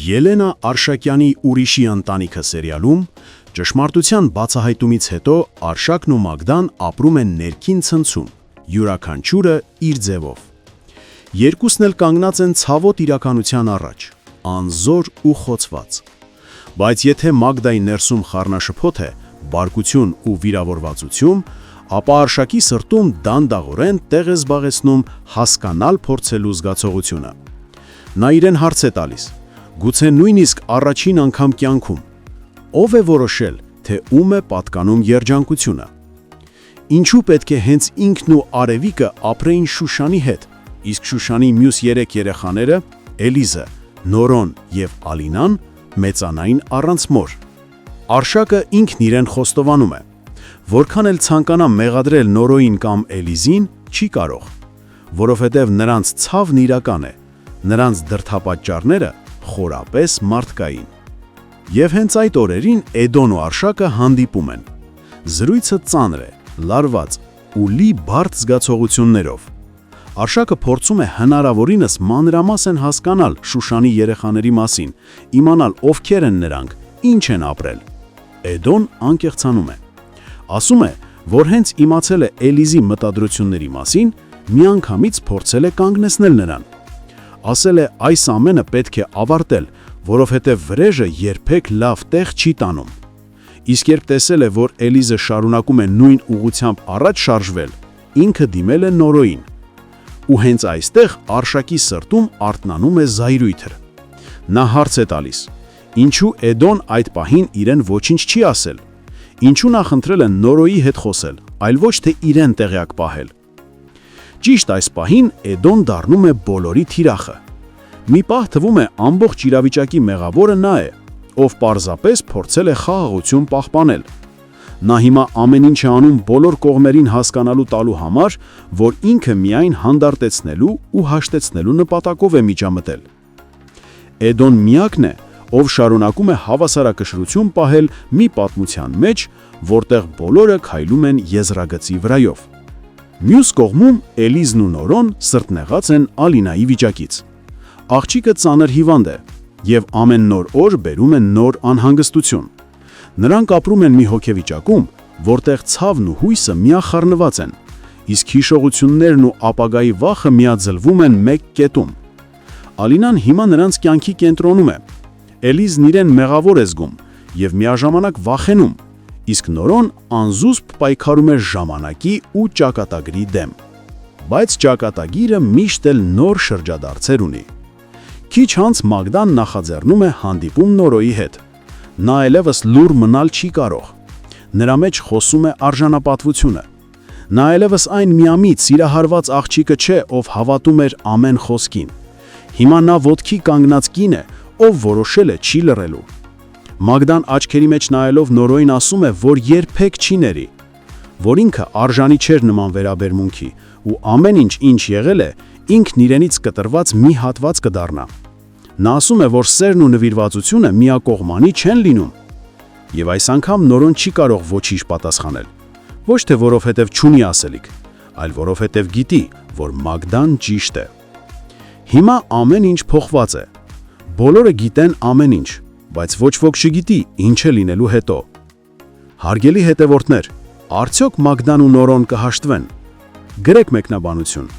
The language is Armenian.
Ելենա Արշակյանի «Ուրիշի ընտանիքը» սերիալում ճշմարտության բացահայտումից հետո Արշակն ու Մագդան ապրում են ներքին ցնցում, յուրաքանչյուրը իր ձևով։ Երկուսն էլ կանգնած են ցավոտ իրականության առաջ, անզոր ու խոցված։ Բայց եթե Մագդայի ներսում խառնաշփոթ է, բարկություն ու վիրավորվածություն, ապա Արշակի սրտում դանդաղորեն տեղ է զբաղեցնում հասկանալ փորձելու զգացողությունը։ Նա իրեն հարց է տալիս. գուցե նույնիսկ առաջին անգամ կյանքում ով է որոշել, թե ում է պատկանում երջանկությունը։ Ինչու պետք է հենց ինքն ու Արևիկը ապրեին Շուշանի հետ, իսկ Շուշանի մյուս 3 երեխաները՝ Էլիզը, Նորոն եւ Ալինան, մեծանային առանց մոր։ Արշակը ինքն իրեն խոստովանում է, որքան էլ ցանկանա մեղադրել Նորոին կամ Էլիզին, չի կարող, որովհետև նրանց ցավն իրական է, նրանց դրդապատճառները խորապես մարդկային։ Եվ հենց այդ օրերին Էդոն ու Արշակը հանդիպում են։ Զրույցը ծանր է, լարված ու լի բարդ զգացողություններով։ Արշակը փորձում է հնարավորինս մանրամասն հասկանալ Շուշանի երեխաների մասին, իմանալ ովքեր են նրանք, ինչ են ապրել։ Էդոն անկեղծանում է։ Ասում է, որ հենց իմացել է Էլիզի մտադրությունների մասին, միանգամից փորձել է կանգնեցնել նրան։ Ասել է այս ամենը պետք է ավարտել, որովհետև վրեժը երբեք լավ տեղ չի տանում։ Իսկ երբ տեսել է, որ Էլիզը շարունակում է նույն ուղղությամբ առաջ շարժվել, ինքը դիմել է Նորոին։ Ու հենց այստեղ Արշակի սրտում արթնանում է զայրույթը։ Նա հարց է տալիս. ինչու Էդոն այդ պահին իրեն ոչինչ չի ասել։ Ինչու նա խնդրել է Նորոյի հետ խոսել, այլ ոչ թե իրեն տեղյակ պահել։ Ճիշտ այս պահին Էդոն դառնում է բոլորի թիրախը։ Մի պահ թվում է ամբողջ իրավիճակի մեղավորը նա է, ով պարզապես փորձել է խաղաղություն պահպանել։ Նա հիմա ամեն ինչ է անում բոլոր կողմերին հասկանալու տալու համար, որ ինքը միայն հանդարտեցնելու ու հաշտեցնելու նպատակով է միջամտել։ Էդոն միակն է, ով շարունակում է հավասարակշռություն պահել մի պատմության մեջ, որտեղ բոլորը քայլում են եզրագծի վրայով։ Մյուս կողմում Էլիզն ու Նորոն սրտնեղած են Ալինայի վիճակից։ Աղջիկը ծանր հիվանդ է եւ ամեն նոր օր բերում են նոր անհանգստություն։ Նրանք ապրում են մի հոգեվիճակում, որտեղ ցավն ու հույսը միախառնված են, իսկ հիշողություններն ու ապագայի վախը միաձուլվում են մեկ կետում։ Ալինան հիմա նրանց կյանքի կենտրոնում է։ Էլիզն իրեն մեղավոր է զգում եւ միաժամանակ վախենում, իսկ Նորոն անզուսպ պայքարում է ժամանակի ու ճակատագրի դեմ։ Բայց ճակատագիրը միշտ էլ նոր շրջադարձեր ունի։ Քիչ անց Մագդան նախաձեռնում է հանդիպում Նորոյի հետ։ Նա այլևս լուռ մնալ չի կարող։ Նրա մեջ խոսում է արժանապատվությունը։ Նա այլևս այն միամիտ սիրահարված աղջիկը չէ, ով հավատում էր ամեն խոսքին։ Հիմա նա ոտքի կանգնած կին է, ով որոշել է չի լռելու։ Մագդան աչքերի մեջ նայելով Նորոյին ասում է, որ երբեք չի ների, որ ինքը արժանի չէր նման վերաբերմունքի ու ամեն ինչ եղել է, ինքն իրենից կտրված մի հատված կդառնա։ Նա ասում է, որ սերն ու նվիրվածությունը միակողմանի չեն լինում։ Եվ այս անգամ Նորոն չի կարող ոչինչ պատասխանել։ Ոչ թե որովհետև չունի ասելիք, այլ որովհետև գիտի, որ Մագդան ճիշտ է։ Հիմա ամեն ինչ փոխված է։ Բոլորը գիտեն ամեն ինչ, բայց ոչ ոք չգիտի ինչ է լինելու հետո։ Հարգելի հետևորդներ, արդյոք Մագդան ու Նորոն կհաշտվեն։ Գրեք մեկնաբանություն։